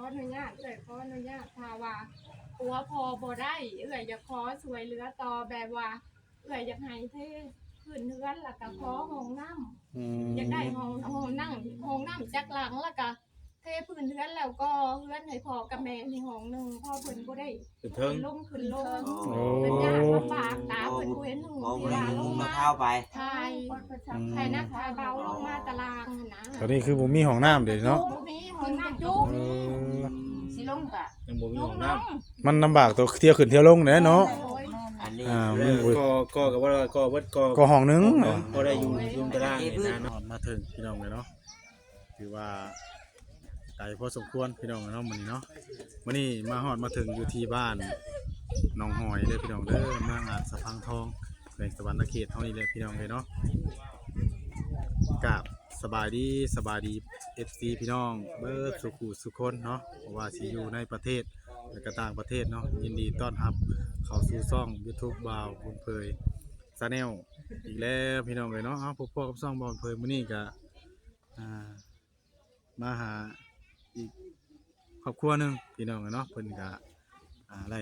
อนุญาตขออนุญาตถ้าว่าตัวพอบ่ได้อยากขอช่วยเหลือต่อแบบว่าอยากให้เทพื้นเรือนแล้วก็ขอห้องน้ำอยากได้ห้องน้ำจักหลังแล้วก็เทพื้นเรือนแล้วก็เรือนให้พ่อกับแม่ในห้องนึงพ่อเพิ่นบ่ได้ขึ้นลงเป็นยากลำบากตาเพิ่นบ่เห็นหูที่ว่าลงมาเข้าไปถ่ายนักถ่ายเบาลงมาตารางนะตอนนี้คือบ่มีห้องน้ำเด้เนาะบ่มีห้องน้ำจุ๊บสิลงกะ ยังบ่มีห้องน้ำมันลำบากตัวเที่ยวขึ้นเที่ยวลงเด้เนาะอันนี้ก็กับว่าก็ห้องนึงก็ได้อยู่รวมตารางนี่นะเนาะมาถึงพี่น้องเลยเนาะถือว่าไกลพอสมควรพี่น้องเนาะมื้อนี้เนาะมื้อนี้มาฮอดมาถึงอยู่ที่บ้านหนองหอยเด้อพี่น้องเด้อเมืองอาจสะพังทองในสวรรณเขตเฮานี่แหละพี่น้องเลยเนาะกับสบายดีFC พี่น้องเบิดสุขุสุคนเนาะเพราะว่าสิอยู่ในประเทศและก็ต่างประเทศเนาะยินดีต้อนรับเข้าสู่ช่อง YouTube บ่าวบุญเผยChannel อีกแล้วพี่น้องเลยเนาะพบกับช่องบ่าวบุญเผยมื้อนี้ก็มาหาอีกครอบครัวหนึงพี่น้องเนาะเพิ่นก็ได้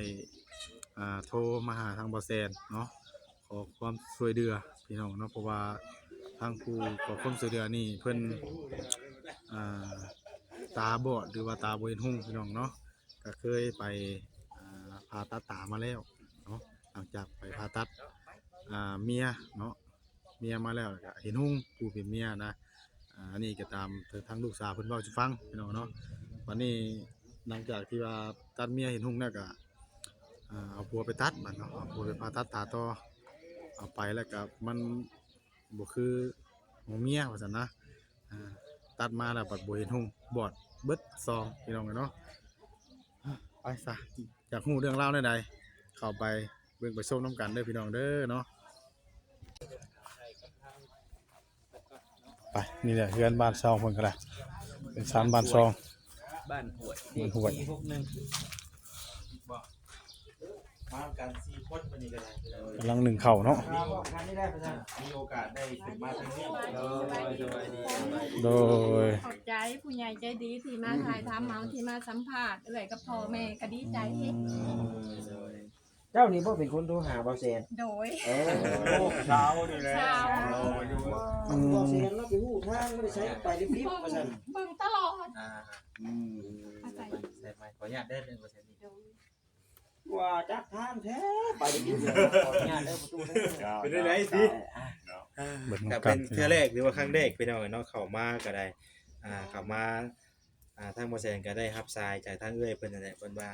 โทรมาหาทางบ่แซนเนาะขอความช่วยเหลือพี่น้องเนาะเพราะว่าทางผู้ขอความช่วยเหลือนี่เพิ่นตาบอดหรือว่าตาบ่เห็นหุ่งพี่น้องเนาะก็เคยไปผ่าตัดตามาแล้วเนาะหลังจากไปผ่าตัดเมียเนาะเมียมาแล้วก็เห็นหุ่งผู้เป็นเมียนะอันนี้ก็ตามทางลูกสาวเพิ่นเว้าให้ฟังพี่น้องเนาะวันนี้หลังจากที่ว่าตัดเมียเห็นหุ่งแล้วก็เอาผัวไปตัดบัดเนาะเอาผัวไปผ่าตัดตาต่อเอาไปแล้วก็มันบ่คือของเมียว่าซั่นนะตัดมาแล้วบัดบ่เห็นหุ่งบอดเบิดซองพี่น้องเนาะไปซะอยากรู้เรื่องราวใดๆเข้าไปเบิ่งไปชมนํกันเด้อพี่น้องเด้อเนาะไปนี่แหละเฮือนบ้านซองเพิ่นก็ได้เป็นศาลบ้านซองบ้านห้วยมากัน4คนมื้อนี้ก็ได้กำลังนึ่งข้าวเนาะมีโอกาสได้ขึ้นมาทางนี้โดยขอบใจผู้ใหญ่ใจดีที่มาถ่ายทำที่มาสัมภาษณ์กับพ่อแม่ก็ดีใจเจ้านี่บ่เป็นคนโทรหาบ่แซนโดยเช้านี่แหละบ่แซนเราไปฮู้ทางบ่ได้ใช้ไปริบๆว่าซั่นเบิ่งตลอดใส่ไม้ขออนุญาตได้เลยบ่แซนนี่ว่าจักทางแท้ไปริบขออนุญาตเด้อประตูเป็นได้ไหนสิก็เป็นเทื่อแรกหรือว่าครั้งแรกพี่น้องเนาะเข้ามาก็ได้เข้ามาทางบ่แซนก็ได้รับสายจากทางเอื้อยเพิ่นนั่นแหละเพิ่นว่า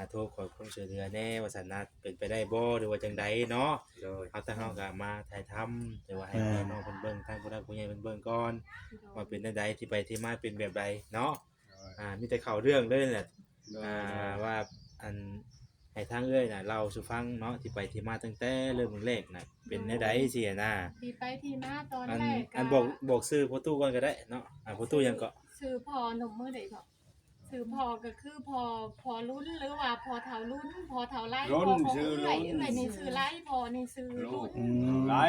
โทรขอความช่วยเหลือแน่ว่าสันนัดเป็นไปได้บ่หรือว่าจังใดเนาะเอาแต่เฮาก็มาถ่ายทำแต่ว่าให้น้องเพิ่นเบิ่งทางผู้ใหญ่ผู้ใหญ่เพิ่นเบิ่งก่อนว่าเป็นจังใดที่ไปที่มาเป็นแบบใดเนาะมีแต่เข้าเรื่องเลยแหละว่าอันให้ทางเอ้ยน่ะเราสู่ฟังเนาะที่ไปที่มาตั้งแต่เริ่มแรกน่ะเป็นจังใดสิน่ะที่ไปที่มาตอนแรกอันบอกชื่อพ่อตู้ก่อนก็ได้เนาะพ่อตู้ยังก็ชื่อพ่อหนุ่มมื้อใดก็ชื่อพ่อก็คือพ่อรุ่นหรือว่าพ่อเฒ่ารุ่นพ่อเฒ่าไร่พ่อชื่อไร่นี่ชื่อไร่พ่อนี่ชื่อรุ่นไร่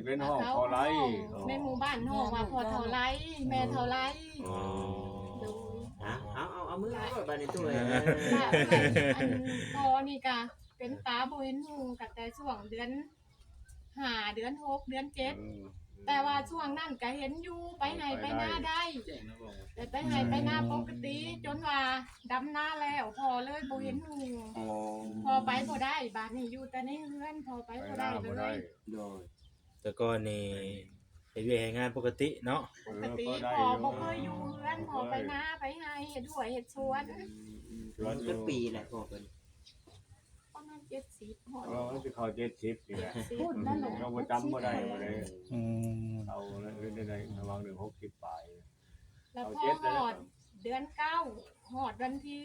เป็นห้องพ่อไร่ในหมู่บ้านห้องว่าพ่อเฒ่าไร่แม่เฒ่าไร่เอามือเอาบัดนี้ตู้เลยพ่อนี่ก็เป็นตาบ่เห็นหูก็แต่ช่วงเดือน5เดือน6เดือน7แต่ว่าช่วงนั้นก็เห็นอยู่ไปไหนไปหน้าได้แต่ไปไหนไปหน้าปกติจนว่าดำหน้าแล้วพอเลยบ่เห็นหูพอไปบ่ได้บ้านนี้อยู่แต่ในเรือนพอไปบ่ได้เลยแต่ก็นี่เฮ็ดเวียกเฮ็ดงานปกติเนาะปกติพอบ่เคยอยู่เรือนพอไปหน้าไปให้เฮ็ดหัวเฮ็ดสวนเป็นปีแหละพอเพิ่นประมาณ70ฮอดสิเข้า70นี่แหละเราบ่จำบ่ได้เลยเอาได้ระวังถึง60ปลายแล้วพอฮอดเดือน9ฮอดวันที่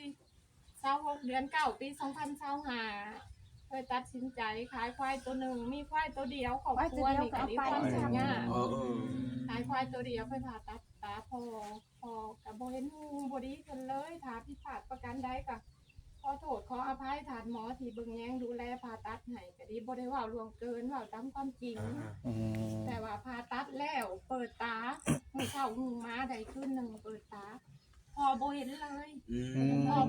26เดือน9ปี2025เคยตัดสินใจขายควายตัวหนึ่งมีควายตัวเดียวครอบครัวนี่ก็ได้ความสุขยากขายควายตัวเดียวไปผ่าตัดตาพอก็บ่เห็นหูบ่ดีขึ้นเลยถ้าผิดพลาดประการใดก็ขอโทษขออภัยทานหมอที่เบิ่งแยงดูแลผ่าตัดให้ก็ดีบ่ได้เว้าล่วงเกินเว้าตามความจริงแต่ว่าผ่าตัดแล้วเปิดตามื้อเช้าหูมาได้คืนนึงเปิดตาพอบ่เห็นเลย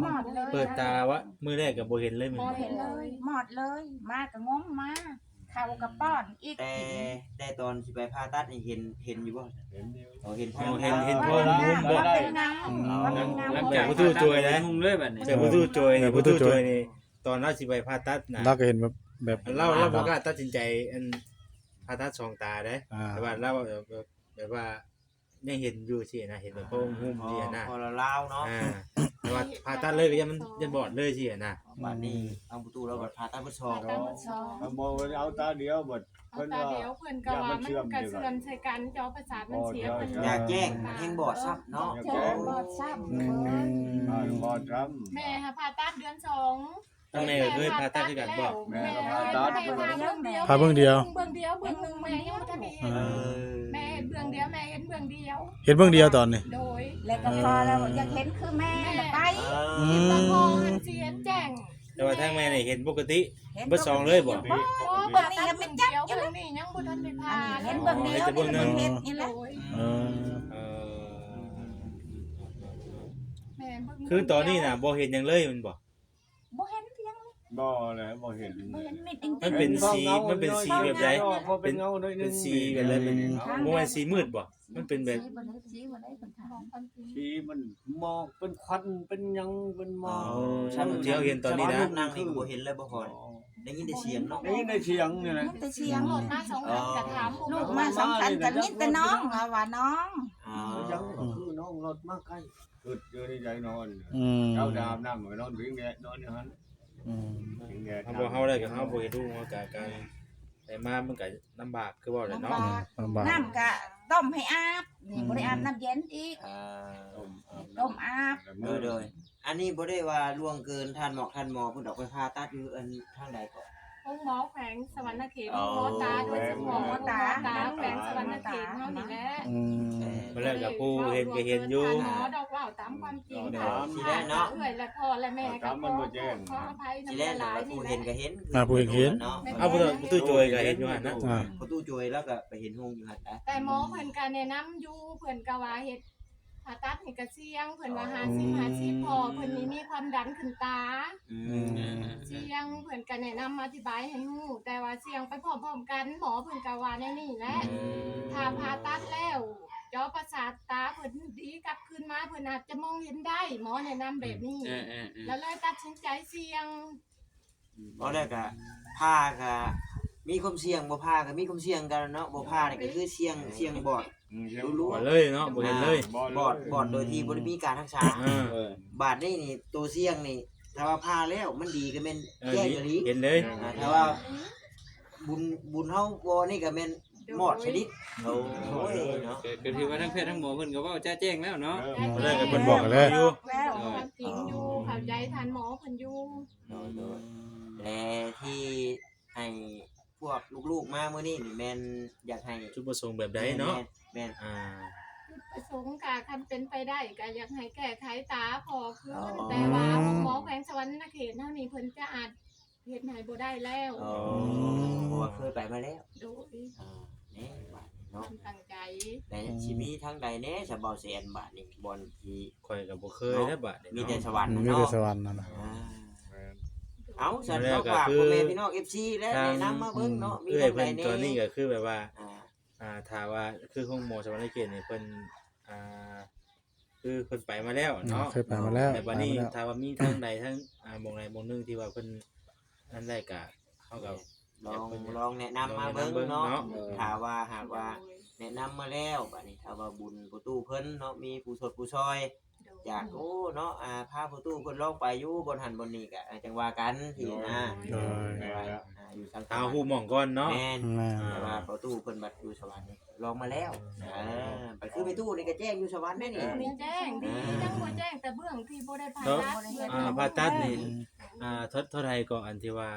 หมอดเลย เปิดตาวะมื้อแรกก็บ่เห็นเลยมื้อ บ่ นี้ เห็นเลยหมอดเลยมาก็งมมาเข้ากระป้อนอีก แต่ตอนที่ไปผ่าตัดนี่เห็นอยู่บ่ เห็นเดียว เห็น เห็นพ่อ ว่าง ุ้มบ่ เป็นงามว่าเป็นงาม หลังจากผู้ตู้จวยนะ งุมเลยบัดนี้ แต่ผู้ตู้จวยนี่ผู้ตู้จวยนี่ตอนเราสิไปผ่าตัดน่ะ เราก็เห็นแบบ เราบ่กล้าตัดสินใจอันผ่าตัดสองตาเด้ อ่า แต่ว่าเราแบบว่ายังเห็นอยู่สินะเห็นแบบพ่องุ้มสินะ พอเราเล่าเนาะ แต่ว่าผ่าตัดเลยก็ยังมันยันบอดเลยสินะ บัดนี้เอาประตูเราบัดผ่าตัดบ่ซอก ตาบ่ชอบ เอาบ่เอาตาเดียวบัด เอาตาเดียวเพิ่นก็ว่ามันกระเทือนใส่กันจอประสาทมันเสียเพิ่น อยากแจ้งแห่งบ่ซับเนาะ เจอบอดซ้ำ บ่ทำ แม่ค่ะผ่าตัดเดือน2 ตั้งแม่ก็เคยผ่าตัดคือกันบ่ แม่ผ่าตัดเบื้องเดียว พาเบิ่งเดียว เบื้องเดียวเบื้องหนึงแม่ยังบ่ทันได้เห็นแม่เห็นเบื้องเดียวแม่เห็นเบื้องเดียว เห็นเบิ่งเดียวตอนนี้ โดย แล้วก็พอแล้วอยากเห็นคือแม่แล้วไป คิดว่าพอหันเสียนแจ้ง แต่ว่าทางแม่นี่เห็นปกติ เห็น เบ่สองเลยบ่ พอเบื้องนี้ยังเป็นเดียวเบื้องนี้ยังบ่ทันได้ผ่า เห็นเบิ่งเดียวเห็นเบิ่งเห็นนี่แห โด ละ ย เออ เออ แม่เบิ่ง คือตอนนี้น่ะบ่เห็นหยังเลยมันบ่ บ่เห็นเพียง บ่เลยบ่เห็น บ่เห็นมิดจริง มันเป็นสีมันเป็นสีแบบใด เป็นเงาหน่อยนึ เป็ ง นสีแบบอะไรเป็นบ่แม่นสีมืดบ่มันเป็นแบบ สีบ่ได้เพิ่นถาม สีมันหมอกเป็นควันเป็นหยังเป็นหมอก ถ้าเที่ยวเห็นตอนนี้นะ นางนี่บ่เห็นเลยบ่พอได้ยินแต่เสียงเนาะ ได้ยินได้เสียงนี่แหละ แต่เสียง โหลดมา2คันก็ถาม ลูกมาสำคัญกันมิดแต่น้องว่าน้อง ยังคือน้องรถมาใกล้เกิดเจอในใจนอน อืม เจ้าดามน้ำนอนวิ่งแดดนอนอยู่หั่น อืม วิ่งแดด เฮาบ่เฮาได้ก็เฮาบ่เห็นดูเฮาก็การแต่มามันก็ลำบากคือว่าแหละ ลำ เนาะ บาก ลำบาก น้ำก็ต้มให้อาบนี่บ่ได้อาบน้ำเย็นอีกต้มอาบ โดยอันนี้บ่ได้ว่าล่วงเกินท่านหมอเพิ่นออกไปผ่าตัดอยู่อันทางใดก่อน ห้องหมอแขวงสวรรณเขตหมอตาโดยเฉพาะหมอตาแขวงสวรรณเขตเฮานี่แหละ อืม มาแล้วกับผู้เห็นก็เห็นอยู่ หมอดอกว่าวตามความจริงค่ะ ทีแรกเนาะ เอื้อยและพ่อและแม่ก็ขออภัย ที น้ำ แรก หลาย ผู้ นี่แห เห็น ละ ก็เห็น เอาผู้ตู้จวยก็เห็นอยู่หั่นนะ อ่า ประตูจวยแล้วก็ไปเห็นห้องอยู่หั่นนะ แต่หมอเพิ่นก็แนะนำอยู่เพิ่นก็ว่าเฮ็ดผ่าตัดนี่ก็เสี่ยงเพิ่นว่า50พอเพิ่นนี่มีความดันขึ้นตา เสี่ยงเพิ่นก็แนะนำอธิบายให้ฮู้แต่ว่าเสี่ยงไปพร้อมๆกันหมอเพิ่นก็ว่าแน่นี่แหละถ้าผ่าตัดแล้วจอประสาทตาเพิ่นดีกลับคืนมาเพิ่นอาจจะมองเห็นได้หมอแนะนำแบบนี้ แล้วเลยตัดสินใจเสี่ยง เพราะแล้วก็ผ้าก็มีความเสี่ยงบ่ผ้าก็มีความเสี่ยงกันเนาะบ่ผ้านี่ก็คือเสี่ยงบอด บ่เลยเนาะบ่เห็นเลย บอดโดยที่บ่ได้มีการรักษา บาดนี่นี่ตัวเสี่ยงนี่ถ้าว่าผ้าแล้วมันดีก็แม่นแก้อยู่ลี เห็นเลย ถ้าว่าบุญเฮาบ่นี่ก็แม่นหมอดชนิดโอ้ยเนาะ ก็ถือว่าทั้งแพทย์ทั้งหมอเพิ่นก็เว้าแจ้แจ้งแล้วเนาะ มาแล้วกับเพิ่นบอกกันเลย แล้ว ความจริงอยู่เข้าใจทันหมอเพิ่นอยู่ และที่ให้พวกลูกๆมามื้อนี้นี่แม่นอยากให้ จุดประสงค์แบบใดเนาะ แม่น จุดประสงค์กคันเป็นไปได้ก็อยากให้แก้ไขตาพอคืนแต่ว่าหมอแขวงสวรรณเขตเท่านี้เพิ่นจะอาจเฮ็ดให้บ่ได้แล้ว เพราะว่าเคยไปมาแล้ว โดย นี่เนาะ ตั้งใจ แต่สิมีทางใดแน่สะเบาแสนบาทนี่บอนที่ ข่อยก็บ่เคยนะบาด มีแต่สวรรค์ มี เนาะ แต่สวรรค์นั่นน่ะ เอาสันก็ฝากพ่อแม่พี่น้อง FC และแนะนำมาเบิ่งเนาะมี เอ้ย ทางใด เพิ่น แน่ ตอนนี้ก็คือแบบว่า อ่า ถ้าว่าคือห้องหมอสวรรค์เขตนี่เพิ่นคือเพิ่นไปมาแล้วเนาะ เคยไปมาแล้ว แต่ ไป บัด มา นี้ แล้ว ถ้าว่ามีทางใดทั้งหม่องใดหม่องหนึงที่ว่าเพิ่นอันใดก็เฮาก็ ลองแนะนำมาเบิ่งเนาะถ้าว่าหากว่าแนะนำมาแล้วบัดนี้ถ้าว่าบุญประตูเพิ่นเนาะมีผู้สดผู้ซอยอยากโอ้เนาะพาประตูเพิ่นลองไปอยู่บนหันบนนี้ก็จังว่ากันที่นะ อยู่ทาง เอาฮู้หม่องก่อนเนาะ แม่น แม่ แต่ว่าประตูเพิ่นบัดอยู่สวรรค์นี่ลองมาแล้วไปคือไปตู้นี่ก็แจ้งอยู่สวรรค์แน่นี่ มีแจ้งดีจังบ่แจ้งแต่เบื้องที่บ่ได้ผ่าตัดเบื้อง ผ่าตัดนี่เท่าใดก็อันที่ว่า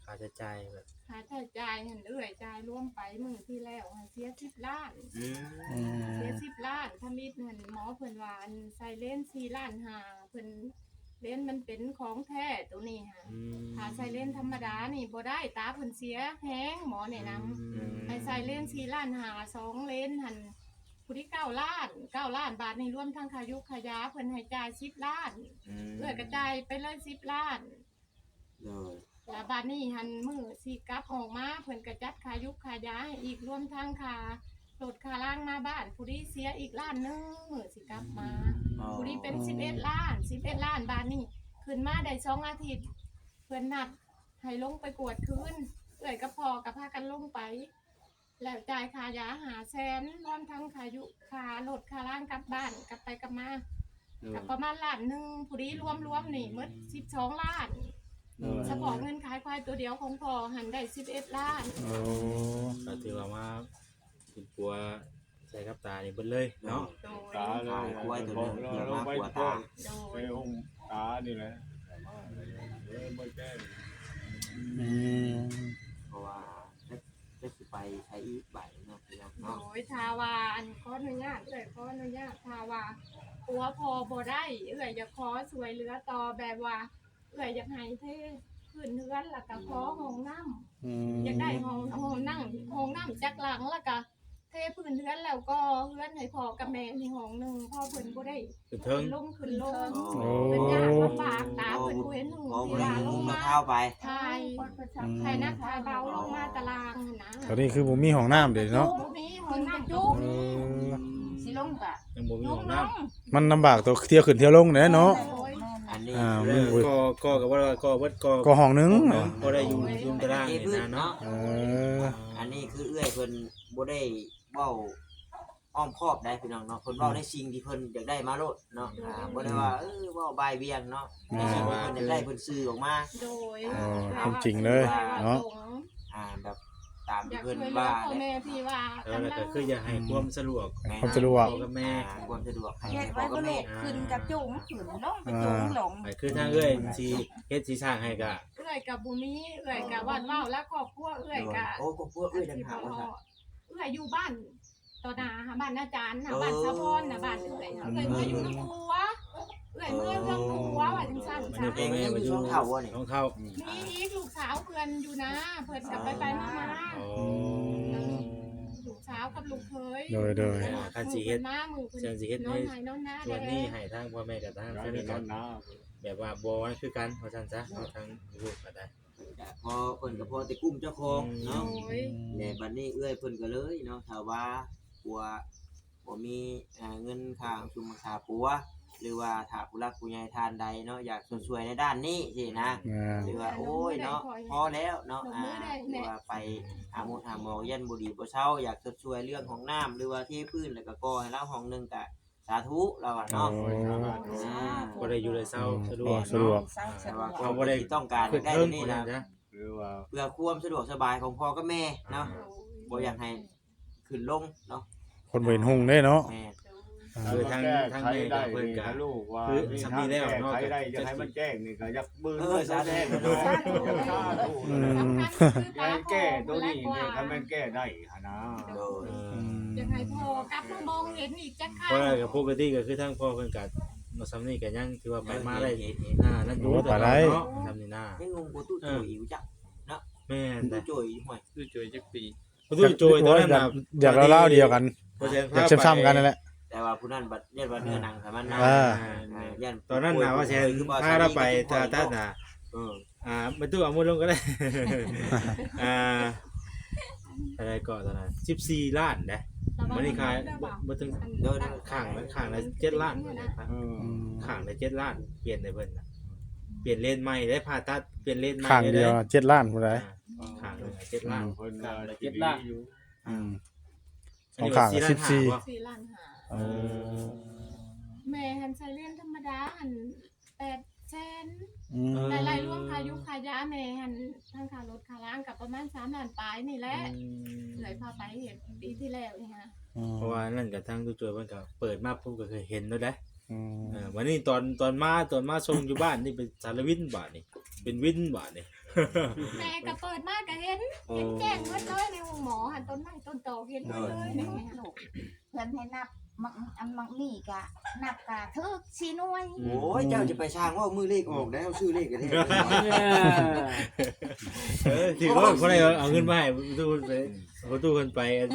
ค่าใช้จ่ายแบบ ค่าใช้จ่ายหั่นเอื้อยจ่ายรวมไปมื้อที่แล้วหั่นเสีย10ล้าน อืม เสีย10ล้านถ้ามีดหั่นหมอเพิ่นว่าอันใส่เลนส์4ล้าน5เพิ่นเลนส์มันเป็นของแท้ตัวนี้ค่ะถ้าใส่เลนส์ธรรมดานี่บ่ได้ตาเพิ่นเสียแฮงหมอแนะนำให้ใส่เลนส์4ล้าน5 2เลนส์หั่นผู้ที่9ล้านบาทนี่รวมทั้งค่ายุค่ายาเพิ่นให้จ่าย10ล้านเอื้อย กระจายไปเลย10 ล้าน โดย แล้วบัดนี้หันมือสิกลับออกมาเพิ่นก็จัดค่ายุกค่ายาให้อีกรวมทั้งค่ารถค่าล่างมาบ้านผู้ที่เสียอีกล้านหนึงมื้อสิกลับมาผู้ที่เป็น11 ล้าน11 ล้านบาทนี่ขึ้นมาได้2 อาทิตย์เพิ่นนัดให้ลงไปกวดคืนเอื้อยกับพ่อก็พากันลงไป แล้วจ่ายค่ายา500,000รวมทั้งค่ายุค่ารถค่าล่างกลับบ้านกลับไปกลับมากับประมาณล้านหนึงผู้ที่รวมๆนี่หมด12 ล้านเฉพาะเงินขายควายตัวเดียวของพ่อหันได้11 ล้าน โอ้ ก็ถือว่าเป็นปัวใส่กับตานี่เบิดเลยเนาะ โดย ตาเลย กล้วยตัวนึงเพื่อมากกว่าตา โด ไป ย ห้องตานี่แหละไม่แก้ อืม เพราะว่าจะสิไปใช้อีกใบเนาะพี่น้อง โด เนาะ ยทาวาอันขออนุญาตขออนุญาตทาวาปัวพอบ่ได้อยากขอสวยเหลือต่อแบบว่าอยากให้เทขึ้นเฮือนแล้วก็ขอห้องน้ำ อืม อยากได้ห้องน้ำจักหลังแล้วก็เทพื้นเฮือนแล้วก็เฮือนให้พ่อกับแม่ในห้องหนึงพ่อเพิ่นบ่ได้ เป็นเทิง ขึ้นลง โอ้ เป็นยากลำบากตาเพิ่นบ่เห็นหู โอ้ ที่ บ่ได้ ว่าล งู ง มา มา เข้าไป ทายทายนักทายเบาลงมาตารางนะ ตอนนี้คือบ่มีห้องน้ำเด้เนาะ บ่มีห้องน้ำจุ๊บ เออ สิลงกะ ยังบ่มี ล ห้ ง อง ล น้ำ ง มันลำบากตัวเที่ยวขึ้นเที่ยวลงเด้เนาะ อันนี้ อ่า เออก็กับว่าก็เบิดก็ ก็ห้องนึง ก็ได้อยู่ยุมตารางนี่นะเนาะ เออ อันนี้คือเอื้อยเพิ่นบ่ได้เว้าอ้อมครอบได้พี่น้องเนาะเพิ่นเว้าในสิ่งที่เพิ่นอยากได้มาโลดเนาะบ่ได้ว่าเว้าบายเบี่ยงเนาะในสิ่งที่เพิ่นอยากได้เพิ่นซื้อออกมา โดย เออความจริงเลยเนาะ แบบตาม อ ที่ ยาก เพิ่น ช่วยเหลือ ว่า พ่อแม่ที่ว่า แล้วก็คืออยากให้ความสะดวก ความสะดวก กับแม่ ความสะดวกให้ เฮ็ด พ่อ ไว้ กับ ก็ลู แม่ กขึ้นกับจุงขึ้นลงไปจุงลง คือทางเอ้ยสิเฮ็ดสิสร้างให้ก็ เอื้อยกับบุมีเอื้อยกับวันว่าวและครอบครัวเอื้อยกับ โอ้ก็พวกเอื้อยจังหากว่า เอื้อยอยู่บ้านต่อหน้าหาบ้านอาจารย์หาบ้านสะพรน่ะบ้านเอื้อยเอื้อยเมื่ออยู่น้ำพัวเอื้อยเมื่อเรื่องพัวว่าจังซั่นจ้ะ เองนี่อยู่ช่องเท่านี่ น้องเท่า มีอีกลูกสาวเพื่อนอยู่นะเพิ่นกลับไปมา อ๋อ ลูกสาวกับลูกเคย โดย คันสิเฮ็ดมามือเพิ่น เชิญสิเฮ็ด นอ ให้ นไหนนอนหน้า ส่วน ได้ นี้ให้ทางพ่อแม่กับทาง ได้ เพื่อน น กั อน นนะ แบบว่าบ่คือกันเพราะฉะนั้นซะเอาทางลูกก็ได้ พอเพิ่นก็พอแต่กุ้มเจ้าของเนาะ โอ้ย แต่บัดนี้เอื้อยเพิ่นก็เลยเนาะถ้าว่าปัวบ่มีเงินค่าชุมค่าปัวหรือว่าถ้าผู้รักผู้ใหญ่ทานใดเนาะอยากช่วยในด้านนี้สินะ ๆอ่า หรือว่าโอ้ยเนาะพอแล้วเนาะหรือว่าไปหาหมอยันบ่ดีบ่เช้าอยากช่วยเรื่องของน้ำหรือว่าที่พื้นแล้วก็ก่อให้เราห้องนึงก็สาธุเราอะเนาะ บ่ได้อยู่เลยเศร้าสะดวก สะดวก แต่ว่าเขาบ่ได้ต้องการ คือ ได้ เพิ่น นี่ นี่ นะ นะ หรือว่า เพื่อความสะดวกสบายของพ่อกับแม่เนาะบ่อยากให้ขึ้นลงเนาะ คนบ่เห็นหุ่งได้เนาะ แม่ อ่า คือทาง ใคร แม่ ได้ กับเพิ่นก็ ลูกว่า คือสามีแล้วเนาะ ใครได้จะให้มันแจ้งนี่ก็ยักมือ สาธุ แจ้ง เนาะ อืม สำคัญคือ ยั ป้าง แก้ตัวนี้ พ่อ เนี่ยถ้ามันแก้ได้หนะ โดย อยากให้พ่อกลับมามองเห็นอีกจักครั้ เพราะ ง อะไรกับปกติก็คือทางพ่อเพิ่นก็มาซ้ำนี่ก็ยังถือว่าไปมาได้นั่นอยู่ ไปได้ เนาะซ้ำนี่น่า ให้งงกูตู้จุยอยู่จัก แม่น ตู้ ได้ จุยห่วย คือช่วยจักปี ประตูโจยตอนนั้นน่ะ อยากเล่าเดียวกัน เพราะฉะนั้น อยากซ้ำๆกันนั่นแหละ แต่ว่าผู้นั้นบัดเรียกว่าเนื้อหนังแต่มันนะ อ่า ยัน ตอนนั้นน่ะว่าแชนพาเราไปตาตัดน่ะ เออ ประตูเอามือลงก็ได้ อะไรก็ตอนนั้น14ล้านเด้มันนี่ขายบ่ถึงข้างละ7ล้านนะครับ ข้างละ7ล้านเปลี่ยนได้เพิ่นน่ะเปลี่ยนเลนใหม่ได้ผ่าตัดเปลี่ยนเลนใหม่ ข้างเดียว7ล้านพุ่นได้ ข้างละ7ล้าน คนละ อืม อันนี้ ข้างละ 4 14 ล้าน 4 ล้านหา เออ แม่หันใช้เรียนธรรมดาหัน8 แสน อืม รายๆรวมค่ายุค่ายาแม่หันทั้งค่ารถค่าล้างกับประมาณ3 ล้านปลายนี่แหละเลยพาไปเห็นปีที่แล้วนี่ฮะ เพราะว่านั่นกับทางตู้ช่วยเพิ่นก็เปิดมาปุ๊บก็เคยเห็นแล้วเด้ อืม วันนี้ตอนมาส่งอยู่บ้านนี่เป็นสารวินบาทนี่เป็นวินบาทนี่ แม่ก็เปิดมากก็เห็นแจ้งหมดเลยในห้องหมอหันต้นไม้ต้นตอกเห็นหมดเลยนี่ฮะ ลูกเพิ่นให้นับมักนี่กะนับกะทึกสิหน่วย โอ้ยเจ้าจะไปช่างว่ามือเลขออกแล้วชื่อเลขกันเท่ ถือว่าคนใดเอาเงินมาให้ประตูคนไปอั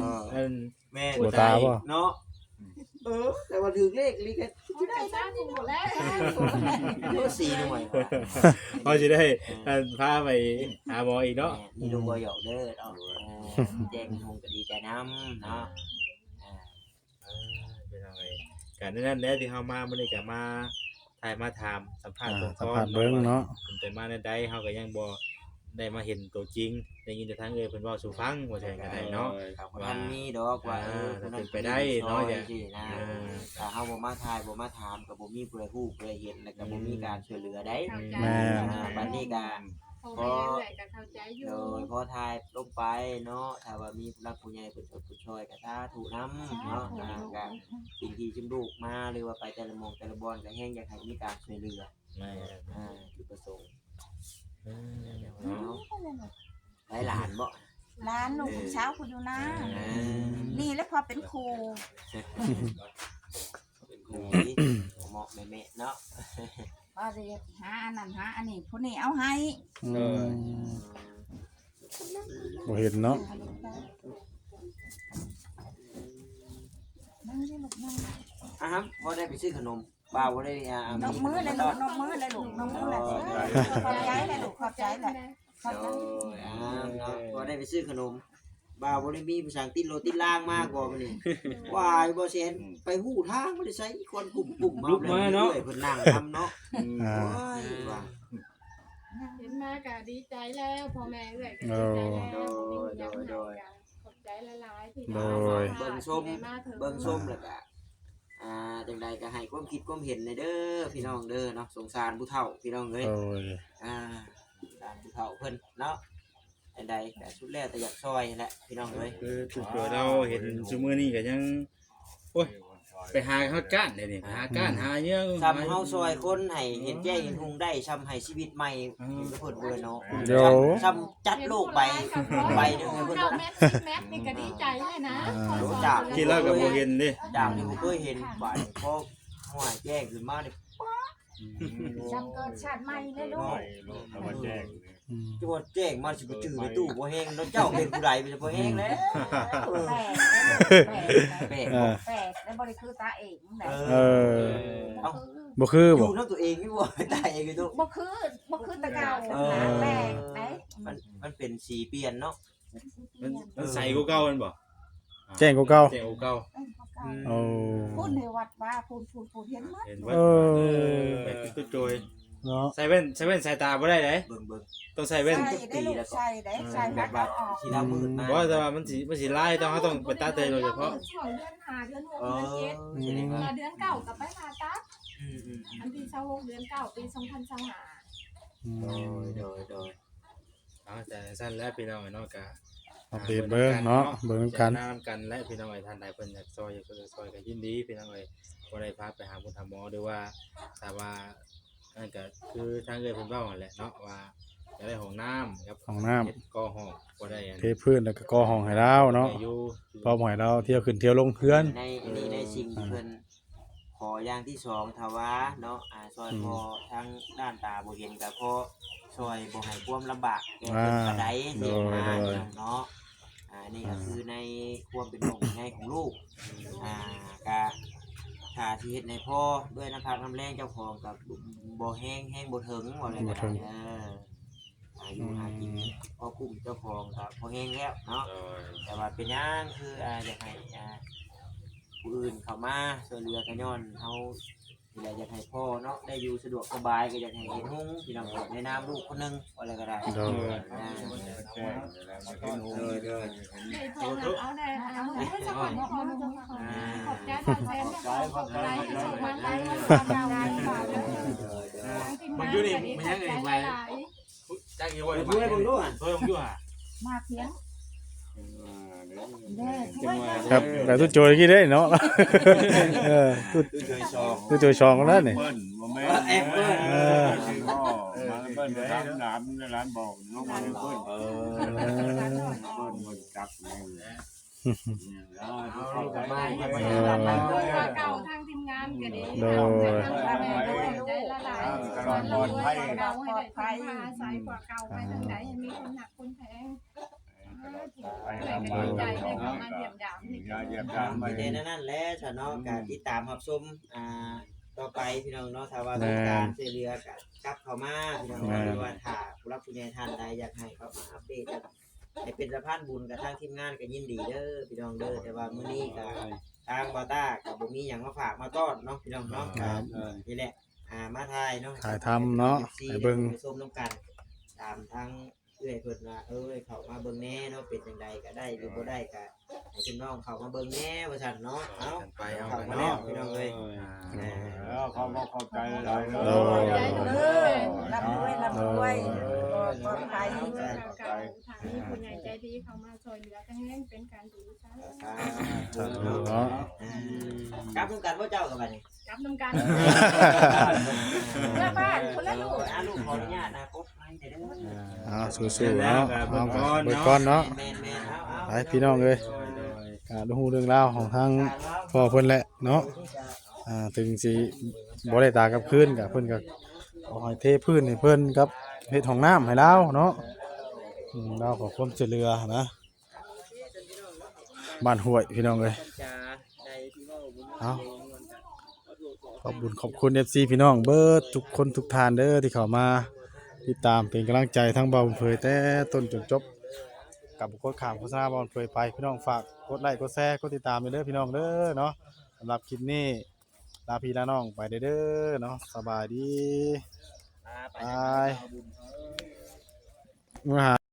น แม่ หัวตาบ่ เนาะ แต่ว่าถือเลขลิก ได้ซะถูกแล้ว ก็4หน่วย พอสิได้พาไปหาหมออีกเนาะ นี่ลูกบ่หยอกเด้อเนาะแจ้งคงก็ดีใจนำเนาะ เป็นอะไรกันนั่นแหละที่เฮามามื้อนี้ก็มาถ่ายมาถามสัมภาษณ์ สัมภาษณ์เบิ่งเนาะ เป็นแต่มาในใดเฮาก็ยังบ่ได้มาเห็นตัวจริงได้ยินแต่ทางเพิ่นเว้าสู่ฟังว่าจังก็ได้เนาะ มันมีดอกว่า เป็นไปได้เนาะอย่า ถ้าเฮาบ่มาถ่ายบ่มาถามก็บ่มีผู้ใดฮู้ผู้ใดเห็นแล้วก็บ่มีการช่วยเหลือได้ แม่ บัดนี้ก็ พ่อแม่เอื้อยก็เข้าใจอยู่ โดยพอถ่ายลงไปเนาะถ้าว่ามีผู้รักผู้ใหญ่เพิ่นช่วยก็สาธุนำเนาะก็สิ่งที่จุมลูกมาหรือว่าไปแต่ละหม่องแต่ละบ่อนก็แฮงอยากให้มีการช่วยเหลือ แม่ จุดประสงค์ เออ เนาะได้หลานบ่ ร้านลูกเช้าคุณอยู่นะนี่แล้วพอเป็นครู เป็นครูเหมาะแม่ๆเนาะ ก็จะหาอันนั้นหาอันนี้ผู้นี้เอาให้ บ่เห็นเนาะ นั่งได้ลูกนั่ง ฮะบ่ได้ไปซื้อขนมบ่าวบ่ได้นกมือเลยลูกนกมือเลยลูกนกมือเลยขอบใจเลยลูกขอบใจเลยขอบใจ เนาะบ่ได้ไปซื้อขนมบ่าวบ่ได้มีผู้สั่งติดรถติดล่างมากกว่ามื้อนี้วายบ่เซนไปฮู้ทางบ่ได้ใช้คนกลุ่มๆมาเลยเพิ่นนั่งทำเนาะว่า เห็นมาก็ดีใจแล้วพ่อแม่เอื้อยก็ดีใจแล้วขอบใจหลายๆที่มา เบิ่งส้มแล้วก็จังใดก็ให้ความคิดความเห็นในเด้อพี่น้องเด้อเนาะสงสารผู้เฒ่าพี่น้องเอ้ย โอ้ย สงสารผู้เฒ่าเพิ่นเนาะจังใดก็สุดแล้วแต่อยากซอยนั่นแหละพี่น้องเอ้ย คือทุกตัวเราเห็นซุมื้อนี้ก็ยังโอ้ยไปหาเฮาก้านนี่หาก้านหาเยอะ ซ้ำเฮาซอยคนให้เห็นแจ้งเห็นหุงได้ซ้ำให้ชีวิตใหม่เพิ่นบ่เนาะซ้ำจัดโลกไปเด้อเพิ่น 9 เมตร10 เมตรนี่ก็ดีใจเลยนะ คิดแล้วก็บ่เห็นดิ จากที่บ่เคยเห็นบาดพอห้อยแจ้งขึ้นมานี่ จำเกิดชาติใหม่เลยลูก เอามาแจ้ง จะบ่แจ้งมาสิบ่จื้อในตู้บ่แฮงเนาะเจ้าเป็นผู้ใดบ่แฮงแล้ว แปลกแล้วบริคือตาเองแหละ เออบ่คือ อ บ่ ยู่นำตัวเองนี่บ่ตายเองตู้ บ่คือตะเก่าแปลกไหน มันเป็นสีเปลี่ยนเนาะ มันใสกว่าเก่ามันบ่ แจ้งกว่าเก่า แจ้งกว่าเก่า โอ้ พูดในวัดว่าพูดเห็นมั้ย เห็นว่าแบบตุ้โจย เนาะ ใส่แว่นสายตาบ่ได้เด้ เบิ่ง ต้องใส่แว่น ใส่ได้ลูกใส่ได้ใส่ แบ พั บ ด ว่า เอาออก ที่เรามืดมา บ่แต่ว่ามันสิลายต้องไปตัดโดยเฉพาะ ช่วงเดือน5เดือน6เดือน7เดือน9ก็ไปผ่าตัดอันที่26เดือน9ปี2025 โดย เอาแต่สั้นแล้วพี่น้องเนาะก็ อัปเดตเบิ่งเนาะเบิ่งกัน น้ำกันและพี่น้องท่านใดเพิ่นอยากซอยก็ยินดีพี่น้องบ่ได้พาไปหาหมอหรือว่าถ้าว่านั่นก็คือทางเพิ่นเว้านั่นแหละเนาะว่าจะได้ห้องน้ำครับ ห้องน้ำ เฮ็ดก่อห้องบ่ได้อัน เทพื้นแล้วก็ก่อห้องให้เราเนาะ อยู่ พร้อมให้เราเที่ยวขึ้นเที่ยวลงเฮือน ในสิ่งที่เพิ่นขออย่างที่2ถ้าว่าเนาะซอยพอทางด้านตาบ่เห็นก็พอซอยบ่ให้ความลำบากแก่เพิ่นปานใดสิเนาะนี่ก็คือในความเป็นห่วงในของลูกก็ถ้าที่เฮ็ดในพ่อด้วยน้ำพักน้ำแรงเจ้าของกับบ่แห้งบ่ถึงว่าอะไรก็ได้อยู่หากินพอคุ้มเจ้าของก็บ่แห้งแล้วเนาะแต่ว่าเป็นหยังคืออยากให้ผู้อื่นเข้ามาช่วยเหลือกันย้อนเฮานี่แหละอยากให้พ่อเนาะได้อยู่สะดวกสบายก็อยากให้เห็นหุ้งพี่น้องในนามลูกคนนึงอะไรก็ได้ โดย แจ้งแล้วมาที่นู้น ได้พอแล้วเอาได้เอาได้สักวันพอแล้วขอบใจทางแซมขอบใจที่ส่งมาให้เราได้ค่ะมันอยู่นี่มันยังไงไปจักอยู่บ่ เพื่อนผมด้วย เพิ่มอยู่ห่า มาเพียงเด้ ครับแต่ตุ้โจยกี่ได้เนาะเออตุ้โจยชองแล้วนี่ เปิ้ลบ่แม่ชื่อพ่อมาเปิ้ลทำน้ำในร้านบอกน้องมาเปิ้ลเปิ้ลมันจับเลยแล้วเข้าไป โดยว่าเก่าทางทีมงานก็ดีทางแม่ด้วยใจละลายเราด้วยเก่าให้ได้ทำมาสายกว่าเก่าไปทางไหนมีคนหนักคนแพง ไป เพื่อน ทำ ก็ บ้าน ดีใจ เนา ได้เข้ามาเยี่ยมยามนี่ ยาเยี่ยมยาม มี ไม่ แต่นั่นแหละซะเนาะก็ติดตามรับชมต่อไปพี่น้องเนาะถ้าว่าต้องการช่วยเหลือก็กลับเข้ามาพี่น้องหรือว่าถ้าผู้รับผู้ใหญ่ท่านใดอยากให้เข้ามาอัปเดตให้เป็นสะพานบุญกับทางทีมงานก็ยินดีเด้อพี่น้องเด้อแต่ว่ามื้อนี้ก็ทางบอต้าก็บ่มีหยังมาฝากมาต้อนเนาะพี่น้องเนาะนี่แหละมาถ่ายเนาะ ถ่ายทำเนาะให้เบิ่ง ไปชมน้ำกันตามทางเอื้อยเพิ่นว่าเข้ามาเบิ่งแน่เนาะเป็นจังใดก็ได้หรือบ่ได้ก็ให้พี่น้องเข้ามาเบิ่งแน่ว่าซั่นเนาะเอ้า ไปเอา เข้า กัน มาแล้ว เนาะ พี่น้องเอ้ย แล้วเขาบอกเข้าใจหลาย โอ้ เออรับด้วยปลอดภัย ทางนี้ผู้ใหญ่ใจดีเข้ามาช่วยเหลือกันแห่งเป็นการดีซะ เนาะ กลับกันบ่เจ้ากับบัดนี้ กลับนำกัน เพื่อบ้านคนละลูก ลูกขออนุญาตนะกดไลค์เด้อ เอาสู้ๆเนาะเอาเบิดก่อนเนาะ แม่นๆเอา ไปพี่น้องเอ้ยก็รู้เรื่องราวของทางพ่อเพิ่นแหละเนาะถึงสิบ่ได้ตากับคืนก็เพิ่นก็ขอให้เทพื้นให้เพิ่นกับเฮ็ดห้องน้ำให้เราเนาะเราขอความช่วยเหลือนะบ้านห้วยพี่น้องเอ้ยเอาขอบคุณ FC พี่น้องเบิดทุกคนทุกท่านเด้อที่เข้ามาติดตามเป็นกำลังใจทั้งเบาเผยแต่ต้นจนจบกับบุคคลข่าวโฆษณาบอลเผยไปพี่น้องฝากกดไลค์กดแชร์กดติดตามไปเด้อพี่น้องเด้อเนาะสำหรับคลิปนี้ลาพี่ลาน้องไปเด้อเนาะสบายดีบาย